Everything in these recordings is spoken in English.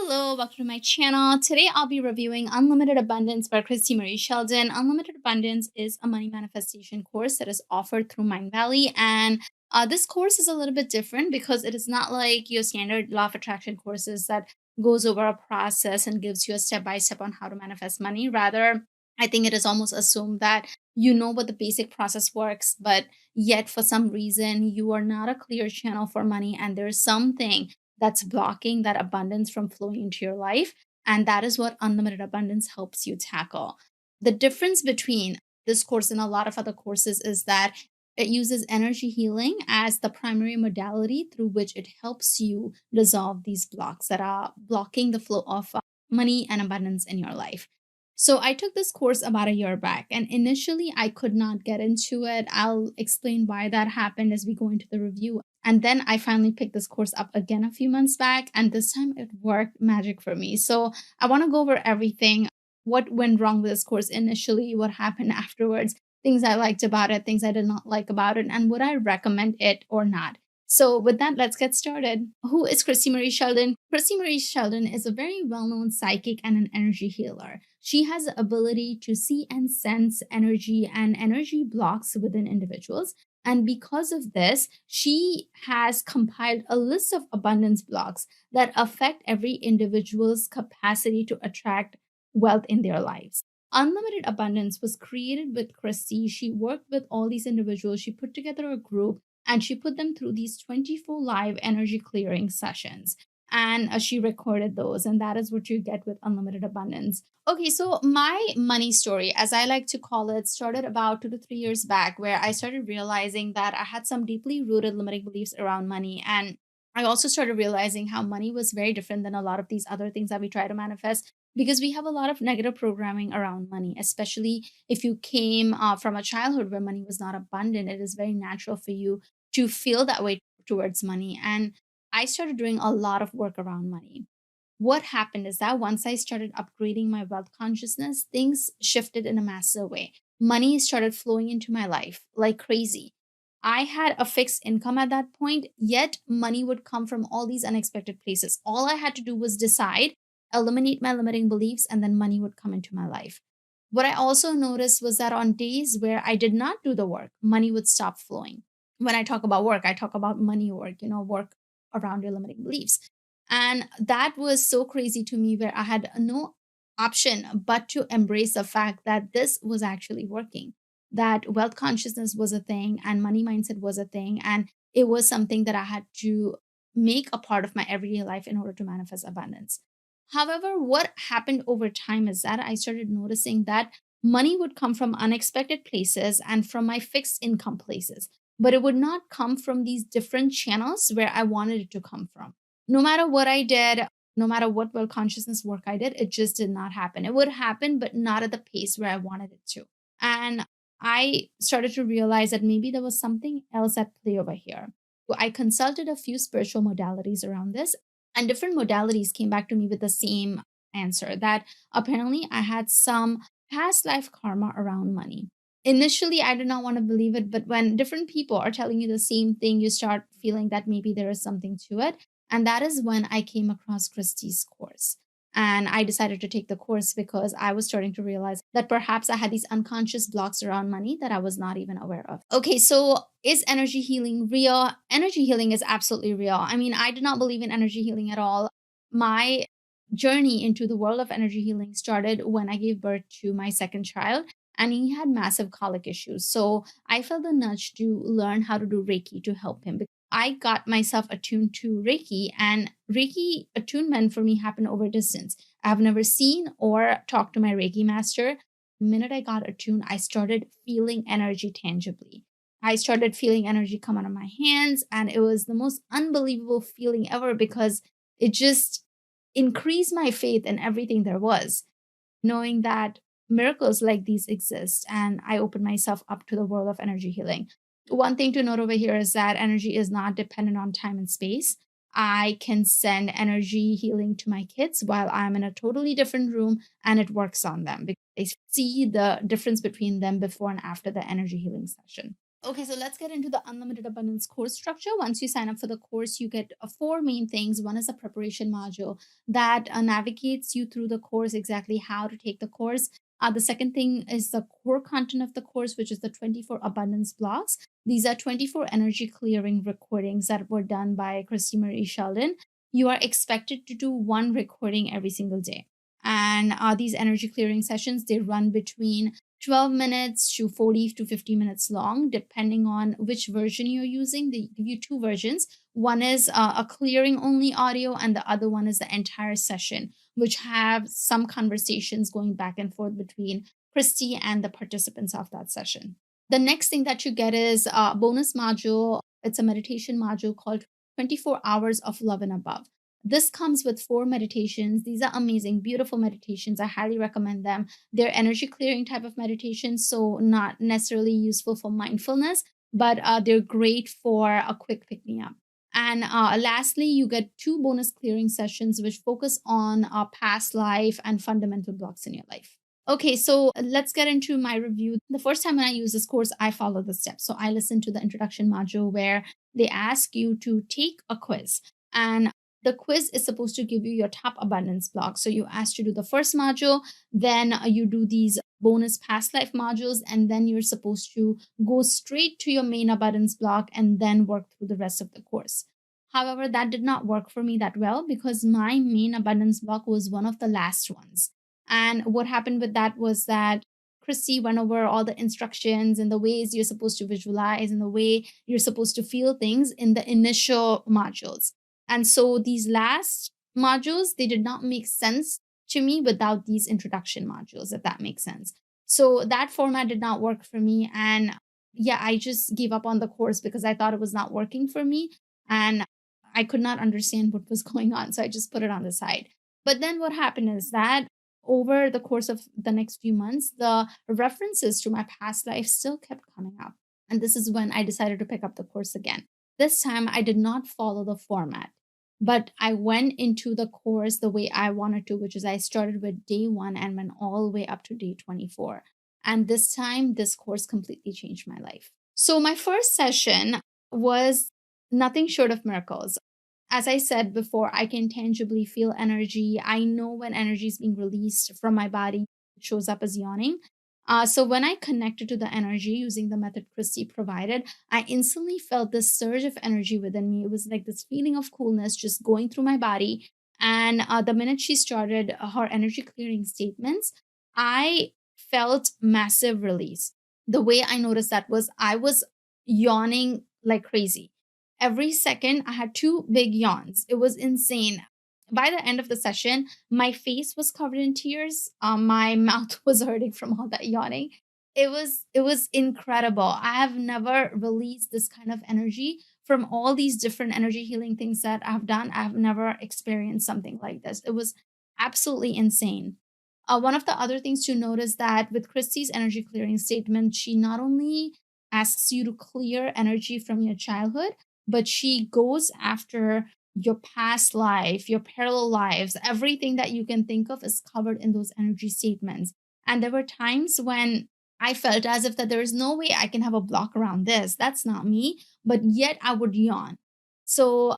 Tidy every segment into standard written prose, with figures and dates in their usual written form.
Hello, welcome to my channel. Today I'll be reviewing Unlimited Abundance by Christie Sheldon. Unlimited Abundance is a money manifestation course that is offered through Mindvalley. And this course is a little bit different because it is not like your standard law of attraction courses that goes over a process and gives you a step-by-step on how to manifest money. Rather, I think it is almost assumed that you know what the basic process works, but yet for some reason you are not a clear channel for money and there's something that's blocking that abundance from flowing into your life. And that is what Unlimited Abundance helps you tackle. The difference between this course and a lot of other courses is that it uses energy healing as the primary modality through which it helps you resolve these blocks that are blocking the flow of money and abundance in your life. So I took this course about a year back, and initially I could not get into it. I'll explain why that happened as we go into the review. And then I finally picked this course up again a few months back, and this time it worked magic for me. So I want to go over everything, what went wrong with this course initially, what happened afterwards, things I liked about it, things I did not like about it, and would I recommend it or not. So with that, let's get started. Who is Christie Sheldon? Christie Sheldon is a very well-known psychic and an energy healer. She has the ability to see and sense energy and energy blocks within individuals. And because of this, she has compiled a list of abundance blocks that affect every individual's capacity to attract wealth in their lives. Unlimited Abundance was created with Christie. She worked with all these individuals. She put together a group and she put them through these 24 live energy clearing sessions. And she recorded those, and that is what you get with Unlimited Abundance. Okay, so my money story, as I like to call it, started about 2 to 3 years back, where I started realizing that I had some deeply rooted limiting beliefs around money. And I also started realizing how money was very different than a lot of these other things that we try to manifest, because we have a lot of negative programming around money, especially if you came from a childhood where money was not abundant. It is very natural for you to feel that way towards money. And I started doing a lot of work around money. What happened is that once I started upgrading my wealth consciousness, things shifted in a massive way. Money started flowing into my life like crazy. I had a fixed income at that point, yet money would come from all these unexpected places. All I had to do was decide, eliminate my limiting beliefs, and then money would come into my life. What I also noticed was that on days where I did not do the work, money would stop flowing. When I talk about work, I talk about money work, work around your limiting beliefs. And that was so crazy to me, where I had no option but to embrace the fact that this was actually working, that wealth consciousness was a thing and money mindset was a thing. And it was something that I had to make a part of my everyday life in order to manifest abundance. However, what happened over time is that I started noticing that money would come from unexpected places and from my fixed income places, but it would not come from these different channels where I wanted it to come from. No matter what I did, no matter what well consciousness work I did, it just did not happen. It would happen, but not at the pace where I wanted it to. And I started to realize that maybe there was something else at play over here. I consulted a few spiritual modalities around this, and different modalities came back to me with the same answer, that apparently I had some past life karma around money. Initially, I did not want to believe it, but when different people are telling you the same thing, you start feeling that maybe there is something to it. And that is when I came across Christie's course. And I decided to take the course because I was starting to realize that perhaps I had these unconscious blocks around money that I was not even aware of. Okay, so is energy healing real? Energy healing is absolutely real. I mean, I did not believe in energy healing at all. My journey into the world of energy healing started when I gave birth to my second child, and he had massive colic issues. So I felt the nudge to learn how to do Reiki to help him. I got myself attuned to Reiki, and Reiki attunement for me happened over distance. I've never seen or talked to my Reiki master. The minute I got attuned, I started feeling energy tangibly. I started feeling energy come out of my hands, and it was the most unbelievable feeling ever because it just increased my faith in everything there was, knowing that miracles like these exist. And I opened myself up to the world of energy healing. One thing to note over here is that energy is not dependent on time and space. I can send energy healing to my kids while I'm in a totally different room, and it works on them because I see the difference between them before and after the energy healing session. Okay, so let's get into the Unlimited Abundance course structure. Once you sign up for the course, you get four main things. One is a preparation module that navigates you through the course, exactly how to take the course. The second thing is the core content of the course, which is the 24 abundance blocks. These are 24 energy clearing recordings that were done by Christie Marie Sheldon. You are expected to do one recording every single day. And these energy clearing sessions, they run between 12 minutes to 40 to 50 minutes long, depending on which version you're using. They give you two versions. One is a clearing only audio, and the other one is the entire session, which have some conversations going back and forth between Christy and the participants of that session. The next thing that you get is a bonus module. It's a meditation module called 24 Hours of Love and Above. This comes with four meditations. These are amazing, beautiful meditations. I highly recommend them. They're energy clearing type of meditation, so not necessarily useful for mindfulness, but they're great for a quick pick me up. And lastly, you get two bonus clearing sessions which focus on past life and fundamental blocks in your life. Okay, so let's get into my review. The first time when I use this course, I follow the steps. So I listened to the introduction module where they ask you to take a quiz. And the quiz is supposed to give you your top abundance block. So you asked to do the first module, then you do these bonus past life modules, and then you're supposed to go straight to your main abundance block and then work through the rest of the course. However, that did not work for me that well because my main abundance block was one of the last ones. And what happened with that was that Christy went over all the instructions and the ways you're supposed to visualize and the way you're supposed to feel things in the initial modules. And so these last modules, they did not make sense to me without these introduction modules, if that makes sense. So that format did not work for me. And yeah, I just gave up on the course because I thought it was not working for me. And I could not understand what was going on. So I just put it on the side. But then what happened is that over the course of the next few months, the references to my past life still kept coming up. And this is when I decided to pick up the course again. This time, I did not follow the format, but I went into the course the way I wanted to, which is I started with day one and went all the way up to day 24. And this time, this course completely changed my life. So, my first session was nothing short of miracles. As I said before, I can tangibly feel energy. I know when energy is being released from my body, it shows up as yawning. So when I connected to the energy using the method Christy provided, I instantly felt this surge of energy within me. It was like this feeling of coolness just going through my body. And the minute she started her energy clearing statements, I felt massive release. The way I noticed that was I was yawning like crazy. Every second, I had two big yawns. It was insane. By the end of the session, my face was covered in tears. My mouth was hurting from all that yawning. It was incredible. I have never released this kind of energy from all these different energy healing things that I've done. I've never experienced something like this. It was absolutely insane. One of the other things to note is that with Christie's energy clearing statement, she not only asks you to clear energy from your childhood, but she goes after your past life, your parallel lives, everything that you can think of is covered in those energy statements. And there were times when I felt as if that there is no way I can have a block around this. That's not me, but yet I would yawn. So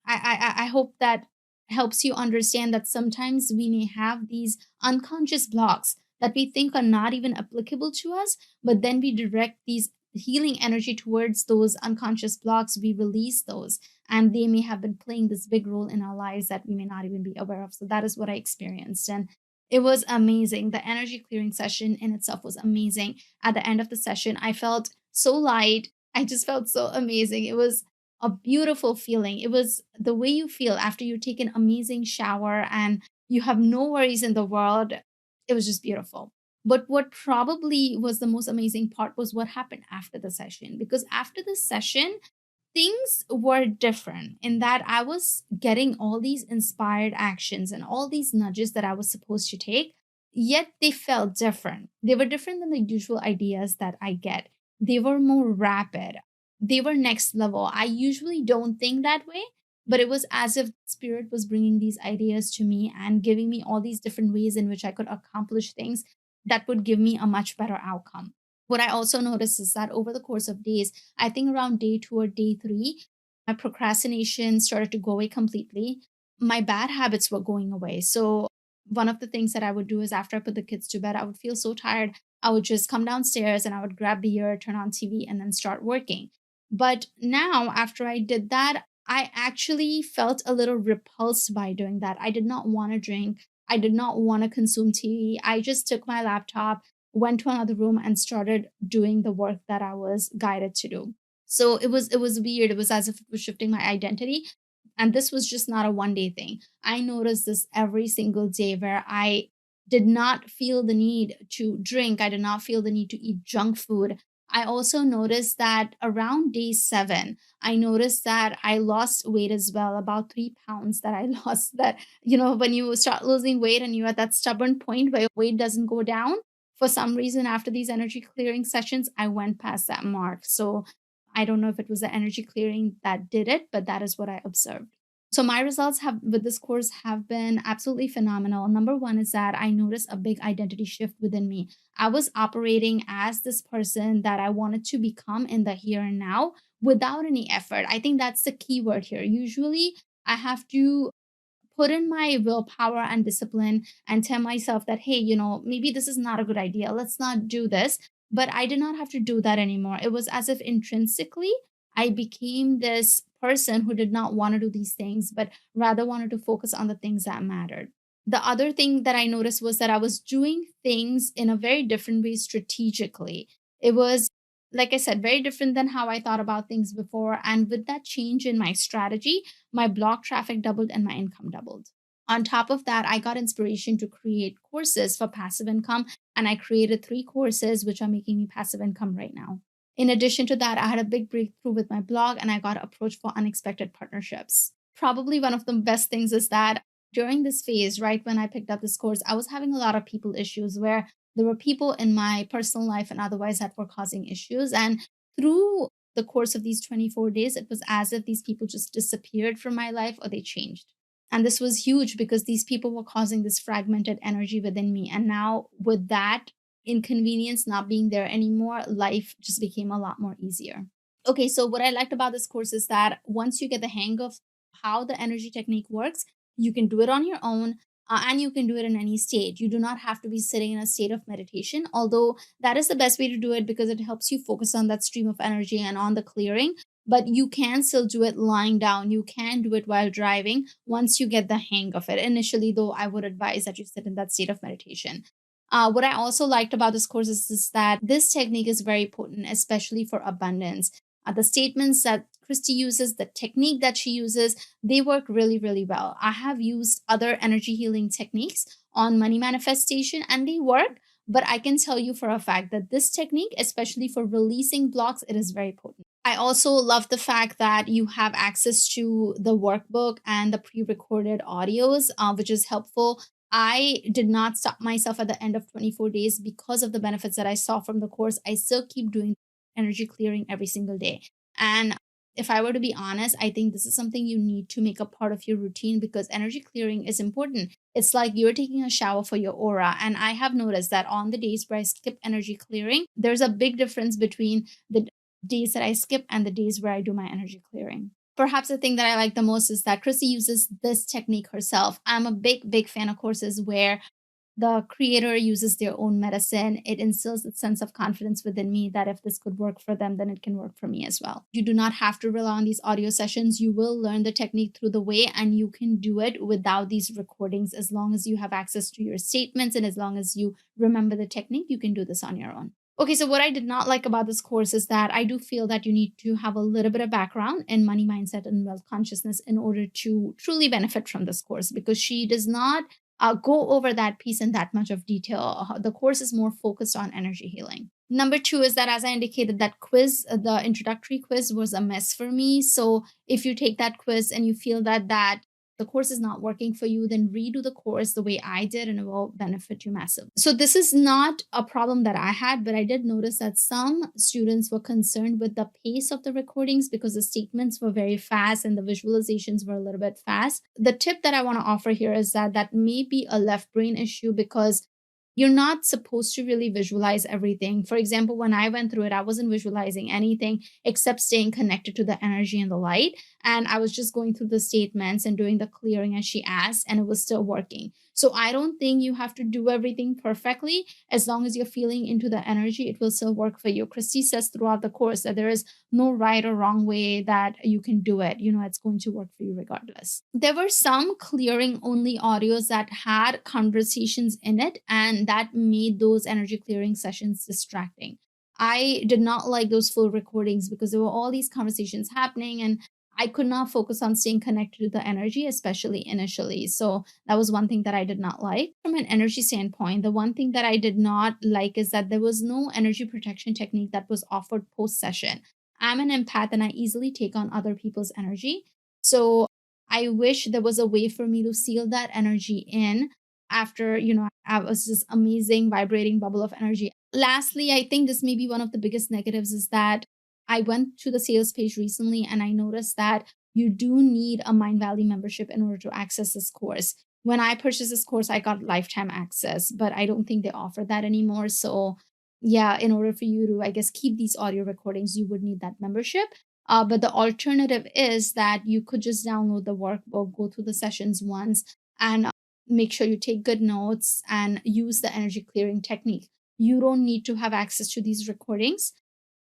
I hope that helps you understand that sometimes we may have these unconscious blocks that we think are not even applicable to us, but then we direct these healing energy towards those unconscious blocks, we release those, and they may have been playing this big role in our lives that we may not even be aware of. So that is what I experienced. And it was amazing. The energy clearing session in itself was amazing. At the end of the session, I felt so light. I just felt so amazing. It was a beautiful feeling. It was the way you feel after you take an amazing shower and you have no worries in the world. It was just beautiful. But what probably was the most amazing part was what happened after the session. Because after the session, things were different in that I was getting all these inspired actions and all these nudges that I was supposed to take, yet they felt different. They were different than the usual ideas that I get. They were more rapid. They were next level. I usually don't think that way, but it was as if spirit was bringing these ideas to me and giving me all these different ways in which I could accomplish things that would give me a much better outcome. What I also noticed is that over the course of days, I think around day 2 or day 3, my procrastination started to go away completely. My bad habits were going away. So, one of the things that I would do is after I put the kids to bed, I would feel so tired. I would just come downstairs and I would grab beer, turn on TV, and then start working. But now, after I did that, I actually felt a little repulsed by doing that. I did not want to drink. I did not want to consume TV. I just took my laptop, went to another room, and started doing the work that I was guided to do. So it was weird. It was as if it was shifting my identity. And this was just not a one day thing. I noticed this every single day where I did not feel the need to drink. I did not feel the need to eat junk food. I also noticed that around day 7, I noticed that I lost weight as well, about 3 pounds that I lost. That, when you start losing weight and you're at that stubborn point where your weight doesn't go down, for some reason, after these energy clearing sessions, I went past that mark. So I don't know if it was the energy clearing that did it, but that is what I observed. So my results have with this course have been absolutely phenomenal. Number one is that I noticed a big identity shift within me. I was operating as this person that I wanted to become in the here and now without any effort. I think that's the key word here. Usually I have to put in my willpower and discipline and tell myself that, hey, maybe this is not a good idea. Let's not do this. But I did not have to do that anymore. It was as if intrinsically I became this person who did not want to do these things, but rather wanted to focus on the things that mattered. The other thing that I noticed was that I was doing things in a very different way strategically. It was, like I said, very different than how I thought about things before. And with that change in my strategy, my blog traffic doubled and my income doubled. On top of that, I got inspiration to create courses for passive income, and I created 3 courses which are making me passive income right now. In addition to that, I had a big breakthrough with my blog and I got approached for unexpected partnerships. Probably one of the best things is that during this phase, right when I picked up this course, I was having a lot of people issues where there were people in my personal life and otherwise that were causing issues. And through the course of these 24 days, it was as if these people just disappeared from my life or they changed. And this was huge because these people were causing this fragmented energy within me. And now, with that inconvenience not being there anymore, life just became a lot more easier. Okay, so what I liked about this course is that once you get the hang of how the energy technique works, you can do it on your own. And you can do it in any state. You do not have to be sitting in a state of meditation, although that is the best way to do it because it helps you focus on that stream of energy and on the clearing. But you can still do it lying down. You can do it while driving once you get the hang of it. Initially, though, I would advise that you sit in that state of meditation. What I also liked about this course is that this technique is very potent, especially for abundance. The statements that Christie uses, the technique that she uses, they work really, really well. I have used other energy healing techniques on money manifestation and they work, but I can tell you for a fact that this technique, especially for releasing blocks, it is very potent. I also love the fact that you have access to the workbook and the pre recorded audios, which is helpful. I did not stop myself at the end of 24 days because of the benefits that I saw from the course. I still keep doing energy clearing every single day. And if I were to be honest, I think this is something you need to make a part of your routine because energy clearing is important. It's like you're taking a shower for your aura. And I have noticed that on the days where I skip energy clearing, there's a big difference between the days that I skip and the days where I do my energy clearing. Perhaps the thing that I like the most is that Chrissy uses this technique herself. I'm a big, big fan of courses where the creator uses their own medicine. It instills a sense of confidence within me that if this could work for them, then it can work for me as well. You do not have to rely on these audio sessions. You will learn the technique through the way, and you can do it without these recordings as long as you have access to your statements and as long as you remember the technique, you can do this on your own. Okay, so what I did not like about this course is that I do feel that you need to have a little bit of background in money mindset and wealth consciousness in order to truly benefit from this course because she does not go over that piece in that much of detail. The course is more focused on energy healing. Number two is that, as I indicated, that quiz, the introductory quiz was a mess for me. So if you take that quiz and you feel that the course is not working for you, then redo the course the way I did and it will benefit you massively. So this is not a problem that I had, but I did notice that some students were concerned with the pace of the recordings because the statements were very fast and the visualizations were a little bit fast. The tip that I want to offer here is that may be a left brain issue because you're not supposed to really visualize everything. For example, when I went through it, I wasn't visualizing anything except staying connected to the energy and the light. And I was just going through the statements and doing the clearing as she asked, and it was still working. So I don't think you have to do everything perfectly. As long as you're feeling into the energy, it will still work for you. Christy says throughout the course that there is no right or wrong way that you can do it. It's going to work for you regardless. There were some clearing only audios that had conversations in it, and that made those energy clearing sessions distracting. I did not like those full recordings because there were all these conversations happening, and I could not focus on staying connected to the energy, especially initially. So that was one thing that I did not like. From an energy standpoint, the one thing that I did not like is that there was no energy protection technique that was offered post session. I'm an empath and I easily take on other people's energy. So I wish there was a way for me to seal that energy in after, I was this amazing vibrating bubble of energy. Lastly, I think this may be one of the biggest negatives is that I went to the sales page recently and I noticed that you do need a Mindvalley membership in order to access this course. When I purchased this course, I got lifetime access, but I don't think they offer that anymore. So, yeah, in order for you to, I guess, keep these audio recordings, you would need that membership. But the alternative is that you could just download the workbook, go through the sessions once, and make sure you take good notes and use the energy clearing technique. You don't need to have access to these recordings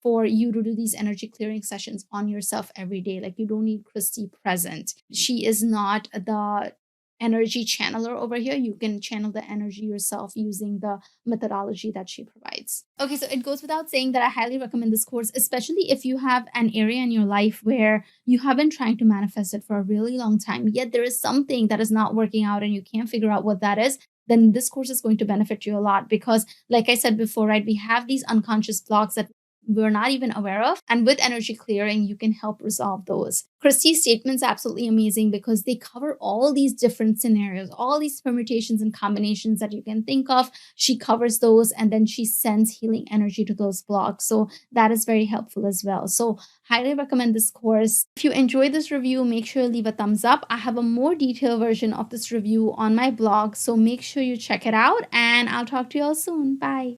for you to do these energy clearing sessions on yourself every day. Like, you don't need Christy present. She is not the energy channeler over here. You can channel the energy yourself using the methodology that she provides. Okay, so it goes without saying that I highly recommend this course, especially if you have an area in your life where you have been trying to manifest it for a really long time, yet there is something that is not working out and you can't figure out what that is. Then this course is going to benefit you a lot because, like I said before, right, we have these unconscious blocks that we're not even aware of. And with energy clearing, you can help resolve those. Christie's statement's absolutely amazing because they cover all these different scenarios, all these permutations and combinations that you can think of. She covers those and then she sends healing energy to those blocks. So that is very helpful as well. So highly recommend this course. If you enjoyed this review, make sure you leave a thumbs up. I have a more detailed version of this review on my blog, so make sure you check it out and I'll talk to you all soon. Bye.